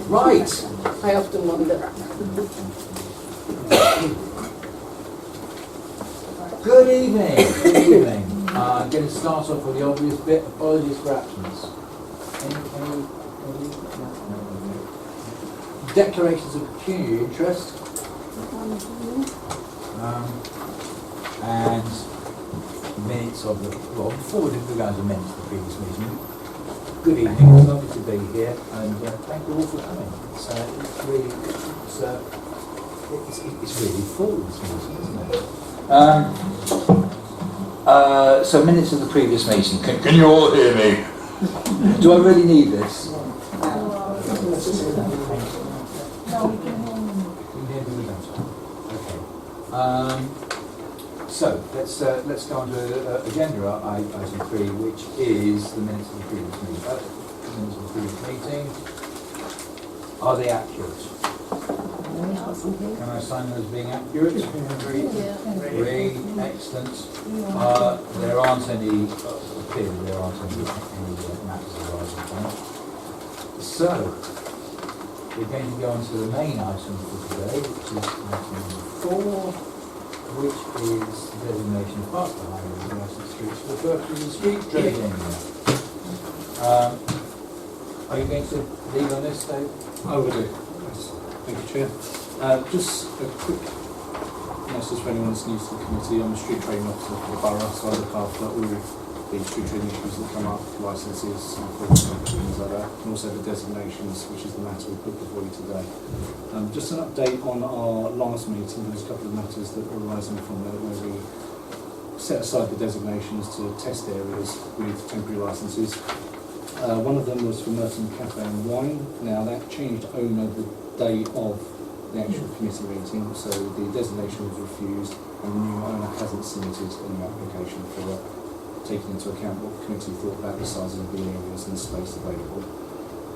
Right. I often wonder. Good evening. Good evening. I'm going to start off with the obvious bit. Apologies for absence. Any declarations of pecuniary interest? And minutes of the, well, before we go into minutes of the previous meeting. Good evening, it's lovely to be here, and thank you all for coming. It's really, it's really full this meeting, isn't it? So minutes of the previous meeting. Can you all hear me? Do I really need this? So let's go on to agenda item 3, which is the minutes of the previous meeting. Are they accurate? Can I sign them as being accurate? Three. Excellent. There aren't any. Clearly, there aren't any matters arising from it. So we're going to go on to the main item for today, which is item number 4. Which is the designation of park behind the licensed streets for the purpose of the street trading. Are you going to lead on this, Dave? I will do. Yes. Thank you, Chair. Just a quick message for anyone that's new to the committee. I'm a street trading officer for the borough, so I look after all the street trading issues that come up, licences, things like that, and also the designations, which is the matter we put before you today. Just an update on our last meeting. There's a couple of matters that are arising from there where we set aside the designations to test areas with temporary licences. One of them was for Merton Cafe and Wine. Now that changed owner the day of the actual committee meeting, so the designation was refused and the new owner hasn't submitted any application for it, taking into account what the committee thought about the size of the areas and the space available.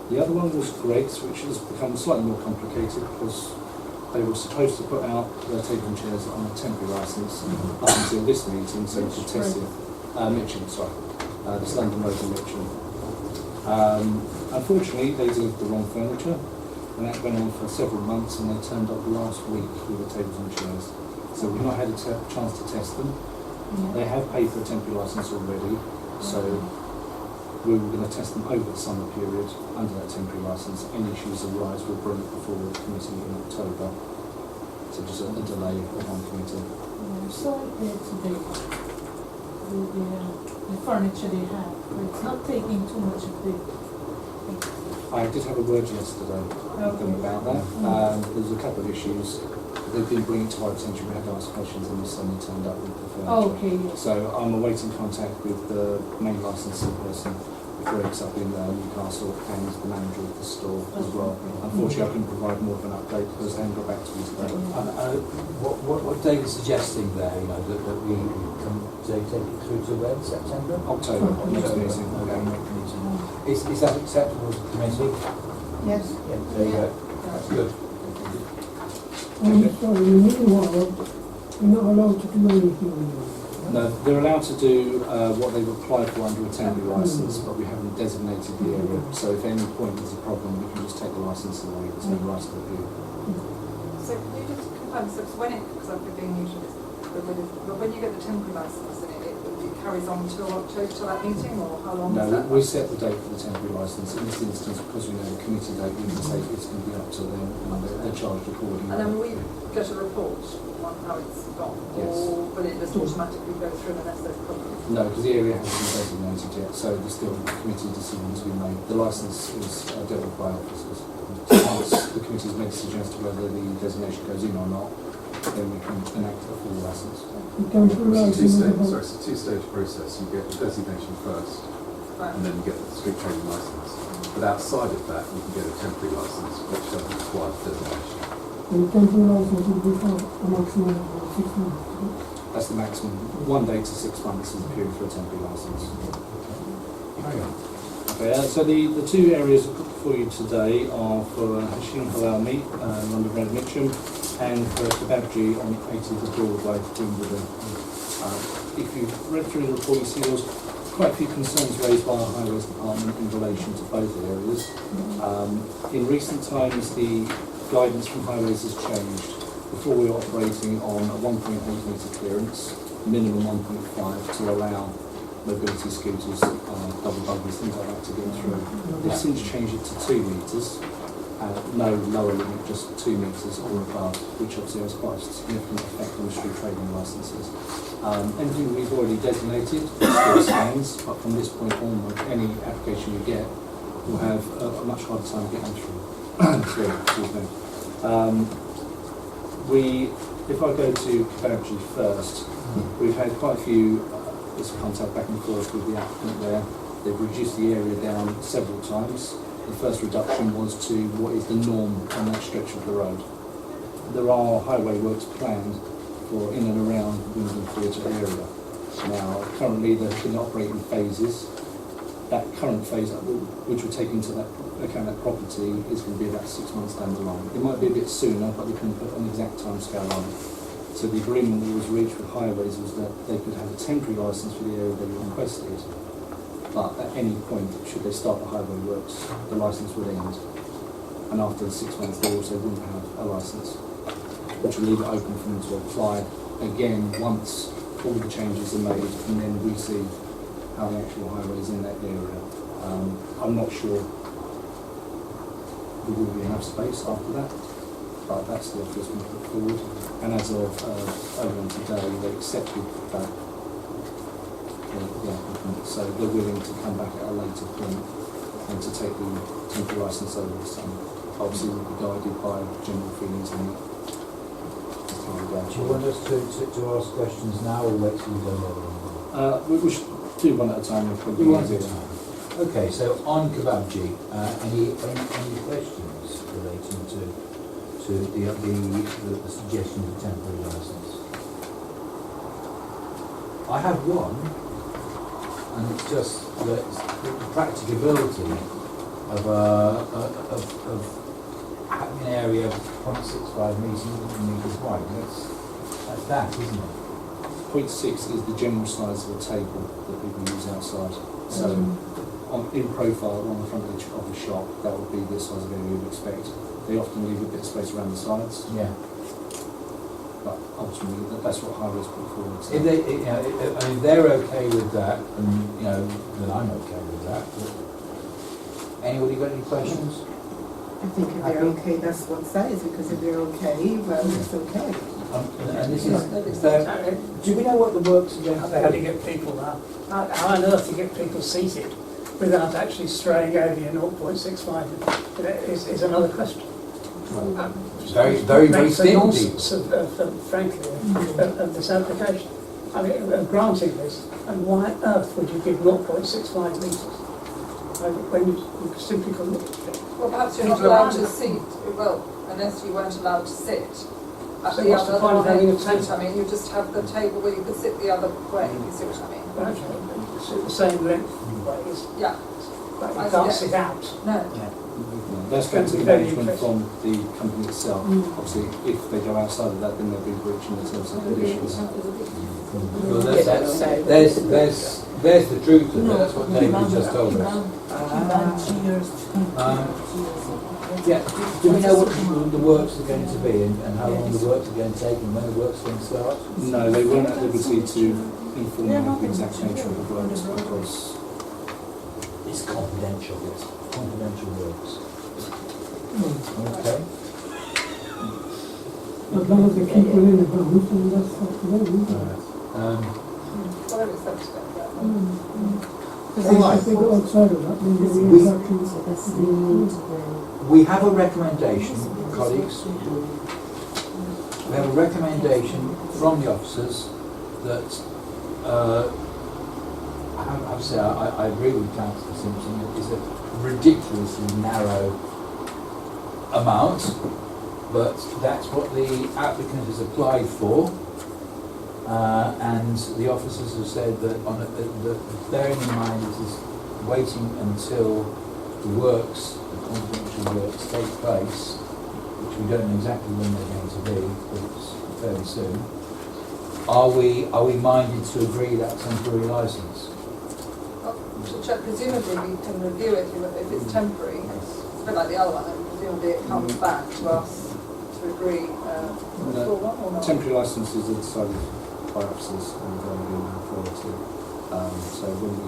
The other one was Greg's, which has become slightly more complicated because they were supposed to put out their table and chairs on a temporary licence up until this meeting, so we could test it. Mitcham, sorry. This London Road in Mitcham. Unfortunately, they delivered the wrong furniture, and that went on for several months, and they turned up last week with the tables and chairs. So we've not had a chance to test them. They have paid for a temporary licence already, so we were going to test them over the summer period under that temporary licence. Any issues arise, we'll bring it before the committee in October. So just a delay on committee. So today, the furniture they have, but it's not taking too much of the. I did have a word yesterday with them about that. There's a couple of issues. They've been bringing to our attention. We had to ask questions and they suddenly turned up with the furniture. Oh, okay, yes. So I'm awaiting contact with the main licensing person, Greg's up in Newcastle, and the manager of the store as well. Unfortunately, I couldn't provide more of an update because they haven't got back to me today. What David's suggesting there, you know, that we can take it through to when? September? October, next meeting. Is that acceptable to the committee? Yes. Yeah, there you go. That's good. Sorry, meanwhile, you're not allowed to do anything. No, they're allowed to do what they've applied for under a temporary licence, but we haven't designated the area. So if at any point there's a problem, we can just take the licence away. There's no right of appeal. So can you just confirm, so when it, because I've been being usually, but when you get the temporary licence, it carries on till October, till that meeting, or how long is that? No, we set the date for the temporary licence. In this instance, because we know the committee date, we can say it's going to be up to them, and they're charged accordingly. And then we get a report on how it's gone, Yes. or will it just automatically go through unless there's problems? No, because the area hasn't been designated yet, so there's still committee decisions to be made. The licence is dealt with by officers. Once the committee's made a decision as to whether the designation goes in or not, then we can enact a full licence. So it's a two-stage process. You get the designation first, Right. and then you get the street trading licence. But outside of that, you can get a temporary licence, which doesn't require the designation. The temporary license will be for a maximum of 6 months. That's the maximum. 1 day to 6 months is the period for a temporary licence. Okay, so the two areas put before you today are for Hashim Halal Meat, London Road, Mitcham, and for Kebabji on 80th of Broadway, Wimbledon. If you've read through the report, you see there's quite a few concerns raised by our highways department in relation to both areas. In recent times, the guidance from highways has changed. Before we were operating on a 1.8 metre clearance, minimum 1.5 to allow mobility scooters, double buggies, things like that to get through. They've since changed it to 2 metres, no lower limit, just 2 metres or above, which obviously has quite a significant effect on the street trading licences. Anything we've already designated still stands, but from this point onward, any application you get will have a much harder time getting through. Excuse me. If I go to Pecuniary first, we've had quite a few contact back and forth with the applicant there. They've reduced the area down several times. The first reduction was to what is the norm on that stretch of the road. There are highway works planned for in and around Wimbledon Theatre area. Now, currently they're in operating phases. That current phase, which will take into account that property, is going to be about 6 months down the line. It might be a bit sooner, but they couldn't put an exact time scale on it. So the agreement that was reached with highways was that they could have a temporary licence for the area they requested, but at any point, should they start the highway works, the licence would end. And after the 6 months, they also wouldn't have a licence, which will leave it open for them to apply again once all the changes are made, and then we see how the actual highway is in that area. I'm not sure there will be enough space after that, but that's the offer that's been put forward. And as of earlier today, they accepted that the applicant, so they're willing to come back at a later point and to take the temporary licence over the summer. Obviously, we'll be guided by general feelings on that. Do you want us to ask questions now or wait till we go over? We should do one at a time. Do one at a time. Okay, so on Kebabji, any questions relating to the suggestion of temporary licence? I have one, and it's just the practicability of having an area of 0.65 metres wide. That's that, isn't it? 0.6 is the general size of a table that people use outside. So in profile on the front edge of the shop, that would be the size of area you'd expect. They often leave a bit of space around the sides. Yeah. But ultimately, that's what highways put forward. So. If they're okay with that, and then I'm okay with that. But anybody got any questions? I think if they're okay, that's what size, because if they're okay, well, it's okay. And this is, do we know what the works are going to How do you get people there? How on earth do you get people seated without actually straying over your 0.65 is another question. Very Makes a thin nonsense frankly, of this application. I mean, granting this, and why on earth would you give 0.65 metres? When you simply couldn't. Well, perhaps you're not allowed to seat, well, unless you weren't allowed to sit at So the what's the point of having a seat, table? I mean, you just have the table where you could sit the other way, you see what I mean? Well, actually, it's the same length ways, Yeah, but you can't sit out. no. That's going to be management from the company itself. Obviously, if they go outside of that, then they'll be breaching the terms and conditions. Well, there's the truth of it. That's what David just told us. Yeah. Do we know what the works are going to be and how long the works are going to take and when the works are going to start? No, they weren't at liberty to inform you of the exact nature of the works because It's confidential. It's confidential works. Okay. As long as they keep within the bounds, and that's up to them. Whatever it's up to them. If they go outside of that, then they have to. We have a recommendation, colleagues. We have a recommendation from the officers that I agree with Councillor Simpson. It is a ridiculously narrow amount, but that's what the applicant has applied for. And the officers have said that bearing in mind this is waiting until the works, the confidential works, take place, which we don't know exactly when they're going to be, but it's fairly soon. Are we minded to agree that temporary licence? presumably we can review it if it's temporary. It's a bit like the other one, and presumably it comes back to us to agree full one or not. Temporary licences are decided by officers and been referred to. So when we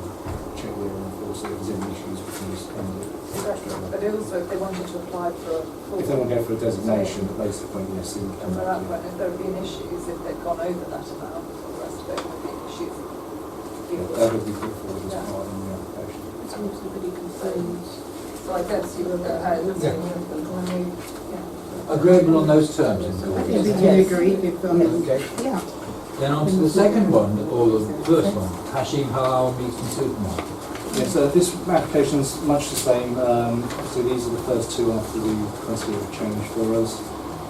check the area and enforce it, if there's any issues, we can just end it. But also if they wanted to apply for a full If they want to go for a designation, at basic point, yes, they would come and at back that to point, if there had been issues, if they'd gone over that amount, or the rest of it would be issues. you. That would be put forward as part of the application. It's also pretty concerns. So I guess you will go ahead and Yeah. when we, yeah. Agreeable on those terms in I think we court? can agree with, Okay. yeah. Then on to the second one, or the first one, Hashim Halal Meat and Supermarket. Yeah, so this application is much the same. Obviously, these are the first two after the criteria change for us.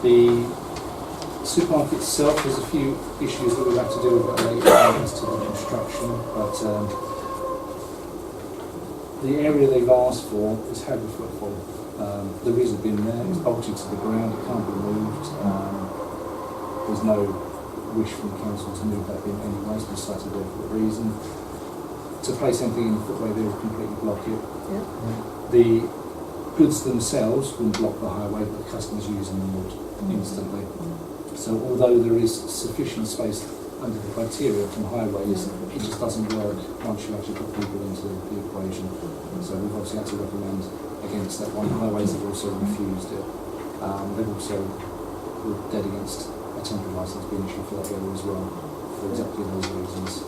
The supermarket itself, there's a few issues that we'll have to deal with later as to the construction, but the area they've asked for is heavy footfall. The reason being there, it's bolted to the ground, it can't be moved. There's no wish from the council to move that in any way, it's been cited there for a reason. To place anything in the footway, they would completely block it. Yeah. The goods themselves wouldn't block the highway, but the customers using them would instantly. So although there is sufficient space under the criteria from highways, it just doesn't work once you actually put people into the equation. So we've obviously had to recommend against that one. Highways have also refused it. They've also were dead against a temporary licence being issued for that area as well, for exactly those reasons.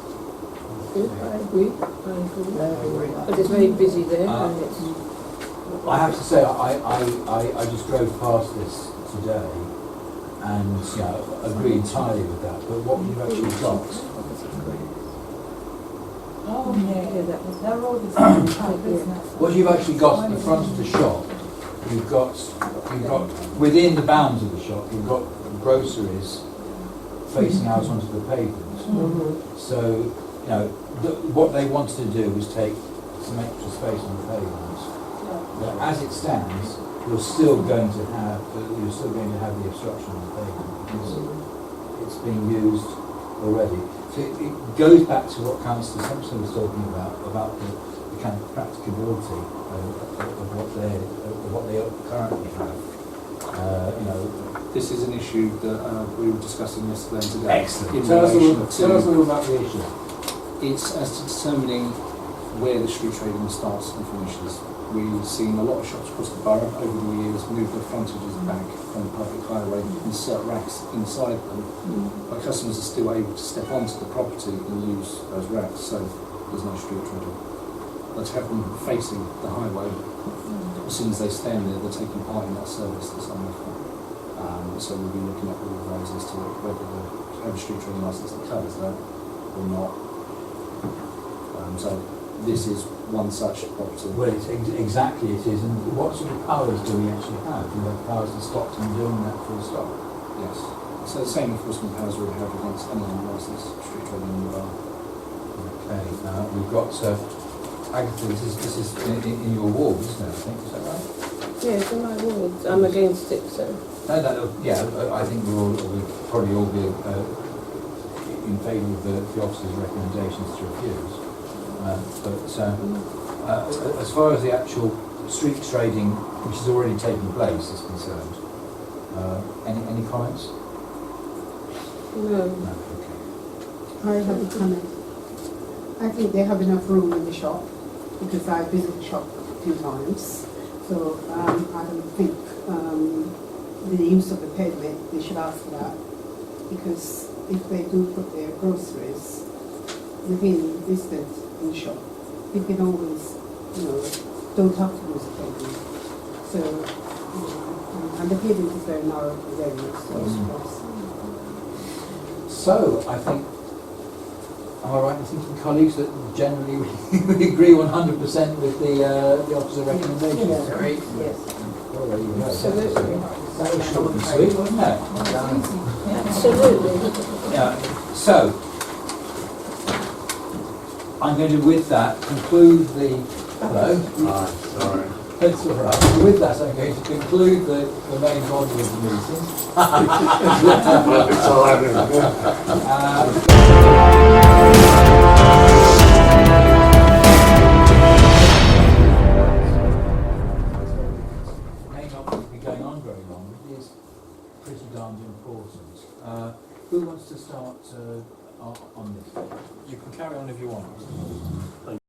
I agree. But it's very busy there and it's... I have to say, I just drove past this today and, you know, agree entirely with that, but what you've actually got, Oh, yeah, that road is tight, isn't it? what you've actually got in the front of the shop, you've got within the bounds of the shop, you've got groceries facing out onto the pavement. So, you know, what they wanted to do was take some extra space on the pavement. But as it stands, you're still going to have the obstruction on the pavement because it's being used already. So it goes back to what Councillor Simpson was talking about the kind of practicability of what they currently have. You know, This is an issue that we were discussing yesterday and today. excellent. In Tell us relation a to- little about the issue. It's as to determining where the street trading starts and finishes. We've seen a lot of shops across the borough over the years move their frontages back from the public highway, insert racks inside them, but customers are still able to step onto the property and use those racks, so there's no street trading. But to have them facing the highway, as soon as they stand there, they're taking part in that service that's on offer. So we'll be looking at all of those as to whether they have a street trading licence that covers that or not. So this is one such property. Well, exactly it is. And what sort of powers do we actually have? Do we have powers to stop them doing that full stop? Yes. So the same enforcement powers we have against any unlicensed street trading in the borough. Okay, we've got Agatha, this is in your ward, isn't it, I think, is that right? Yeah, it's in my ward. I'm against it, so... No, yeah, I think we'll probably all be in favour of the officer's recommendations to refuse. As far as the actual street trading, which is already taking place, is concerned, any comments? No. No, okay. I have a comment. I think they have enough room in the shop because I visited the shop a few times. So I don't think the use of the pavement, they should ask for that. Because if they do put their groceries within distance in the shop, they can always, don't have to use the pavement. So, and the pavement is very narrow area, so I suppose. So, I think, am I right in thinking, colleagues, that generally we agree 100% with the officer's recommendations? Yes. Great. Yes. Well, there you go. Absolutely. That was short and sweet, wasn't it? Absolutely. Yeah. So, I'm going to, with that, conclude the... Hello? Sorry. That's all right. With that, I'm going to conclude the main body of the meeting. It's all happening. going on very long, it is pretty darned important. Who wants to start on this? You can carry on if you want.